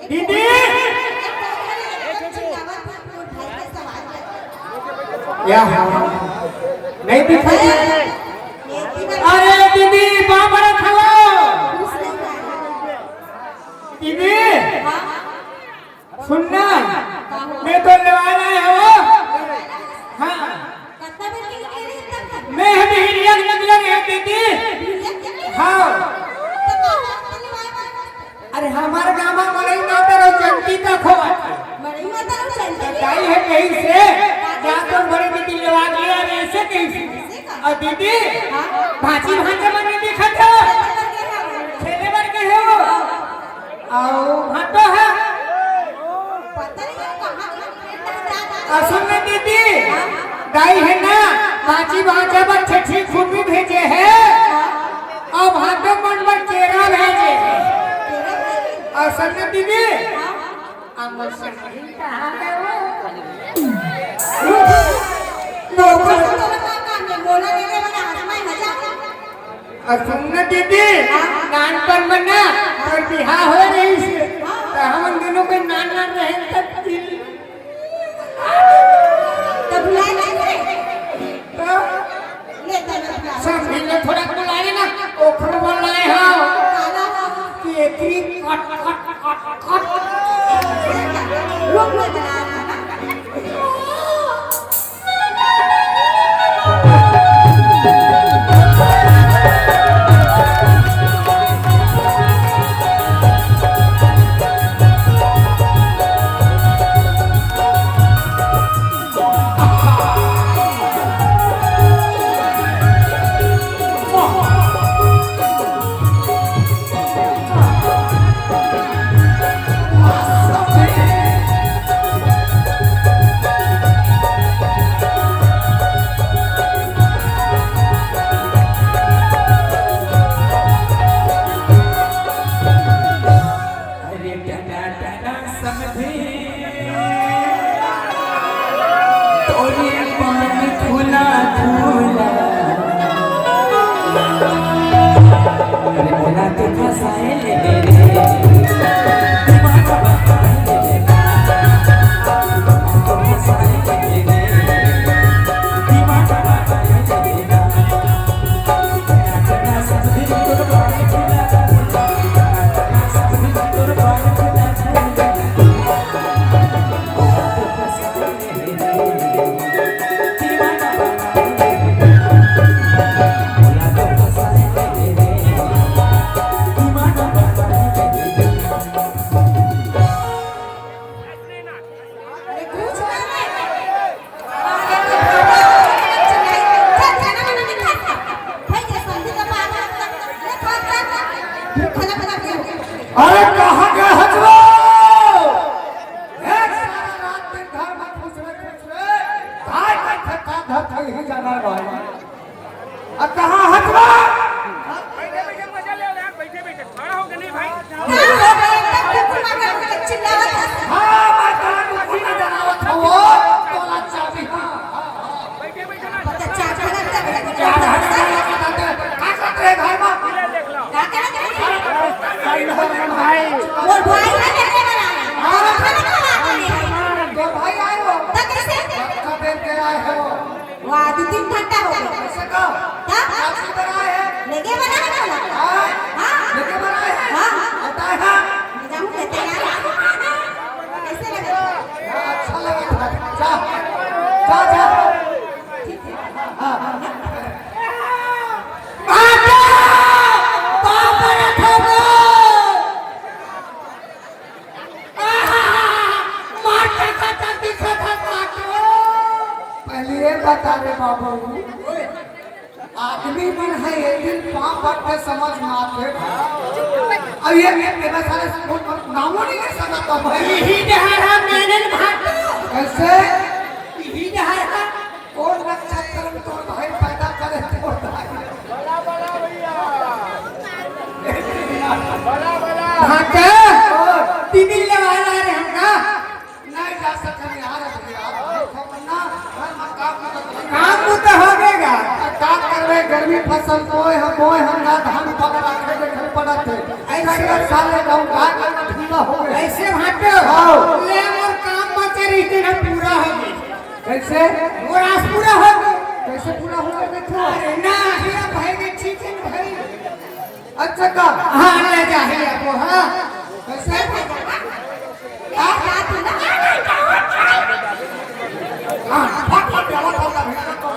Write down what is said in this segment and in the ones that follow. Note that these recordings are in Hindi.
दीदी या नहीं दिखाई। अरे दीदी बाबा खड़ो दीदी सुनना मैं तो लवाना है वो। हाँ मैं अभी हिरिया निकल गया दीदी। हाँ अरे हमारे गांव में मरई माता रो जंती का खोआ गाय है कहीं से जा तो बड़ी दीदी लगा लिया ऐसे कहीं से। और दीदी भाजी भाजा मन नहीं दिखा था खेले बर के हो आओ भातो है सुन दीदी गाय है ना भाजी भाजा पर छठी खुद भी भेजे है और भातो मन पर चेहरा भेजे है। और सुन दीदी अमर से कहाँ है सुनना दीदी नान पर बना और बिहार हो रही से तो हम दोनों में नान नान रहे तब सब मिलने थोड़ा बुलाए ना ओखर बोल रहे हो कि इतनी कट कट कट कट अरे कहाँ गए हजरो एक सारा रात दिन घर में खुश रहे भाई भाई थका धक ही जाना भाई अब कहाँ हजरो बैठे बैठे मजा ले यार बैठे बैठे खड़ा हो गए नहीं भाई हाँ मैं कहाँ कुछ नहीं जनावत हूँ वो तोला चाबी बैठे बैठे ना क्या करते घर में देख लो भाई और भाई ना देखने वाला है और खाना खा दो भाई आए हो तब कैसे कब के आए हो वाह 2-3 घंटा हो गया कैसे कहो तब आज की तरह आए हैं लेके बना है ना हाँ हां लेके बनाए हैं हां आता है हाँ जाऊं कहते हैं कैसे लगा अच्छा लगा जा जा जा बता रे बाबू आदमी मन है एक दिन पाँव पट के समझ माथे अब ये मेरे सारे नामों नहीं ले सकता तो भाई ही डहरा मैंने भाग कैसे ही डहरा कौन नक्षत्र तो भाई पैदा करे तो बड़ा बड़ा भैया बड़ा बड़ा भागा टीवी लगा रहे हैं ना नहीं जा सकते यार काम तो हो गएगा काम करवे गर्मी फसल कोई हम ना धान पकड़ा के घर पड़ा थे ऐसा साले गाँव का का हो गए ऐसे भाटो हाँ। ले मोर काम बचे रही थी ना पूरा हो गई कैसे मोर आज पूरा हो गई कैसे पूरा हो गया देखो अरे ना ये भाई ने ठीक है भाई अच्छा का हाँ ले जा है आपको हाँ कैसे हाँ क्या तू ना हाँ फट वाला भेजा तो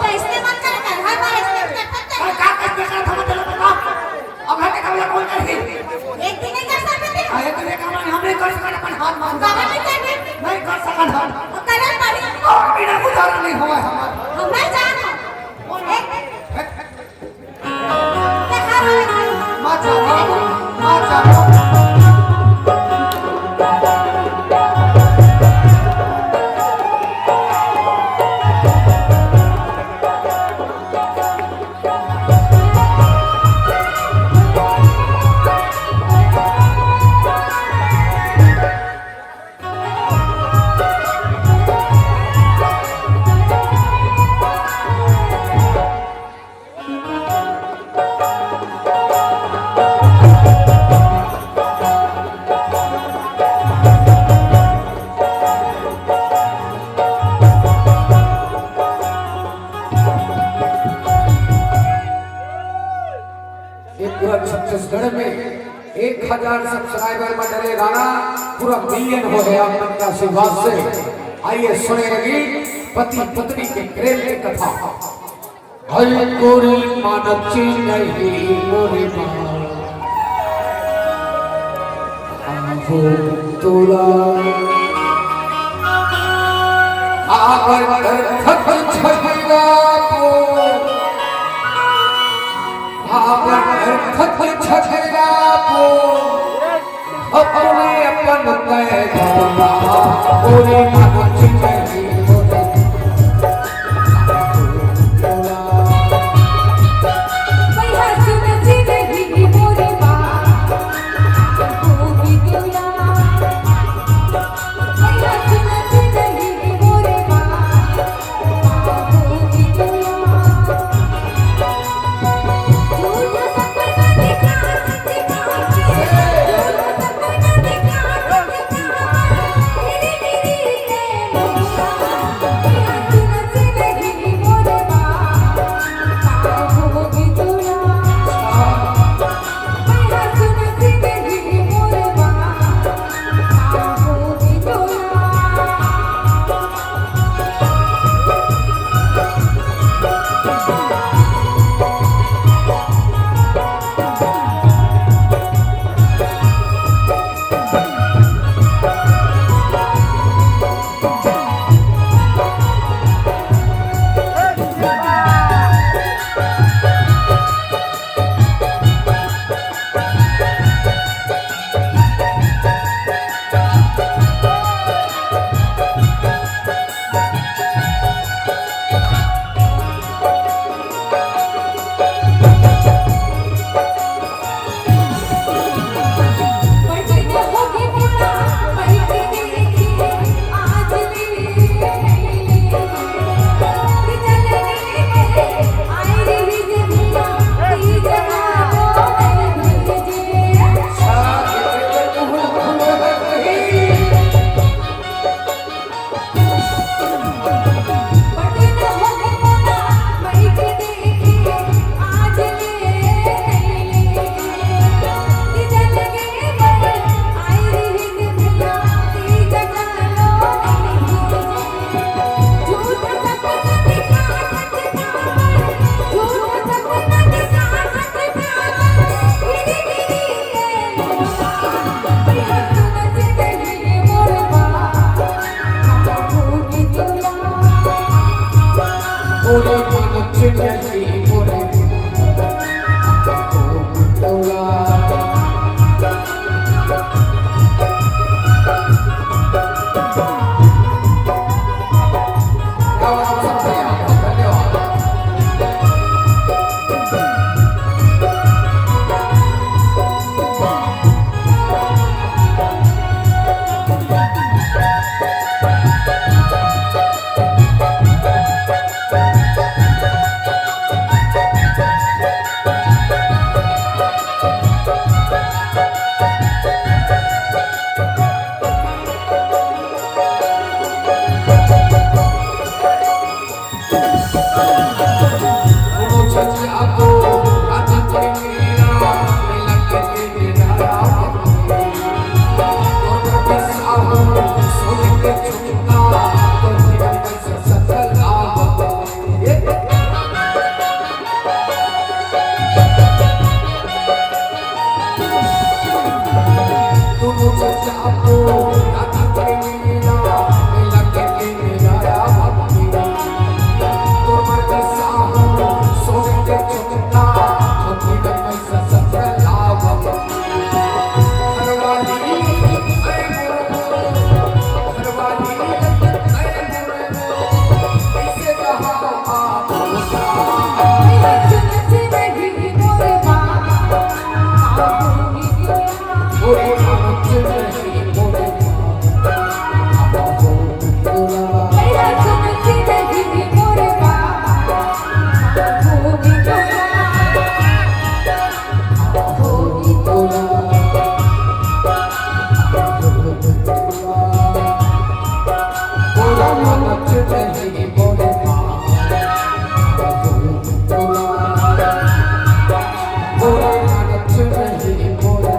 तो इसने मत कर हर बार इसने करता और का करते कर हम चलो बता अब हटे कमला कौन करेगी एक दिन नहीं कर सकते आए तो काम हमने कर सकते अपन हाथ मार बाबा नहीं करने नहीं कर सकते हम और करन पड़ी बिना गुजारा नहीं हुआ हमारा हम नहीं जानो एक ते हर माँ जाओ पूरा छत्तीसगढ़ में 1000 सब्सक्राइबर में डरे गाना पूरा मिलियन हो गया मन का आशीर्वाद से। आइए सुनेंगे पति पत्नी के प्रेम की कथा। हरे गोरी मानव नहीं मोरी तोला आगर खत छगरा को आगर खत छगरा को अपने अपन तय होना गोरी मानव नहीं नहीं मोरे मोरे मानत नहीं मोरे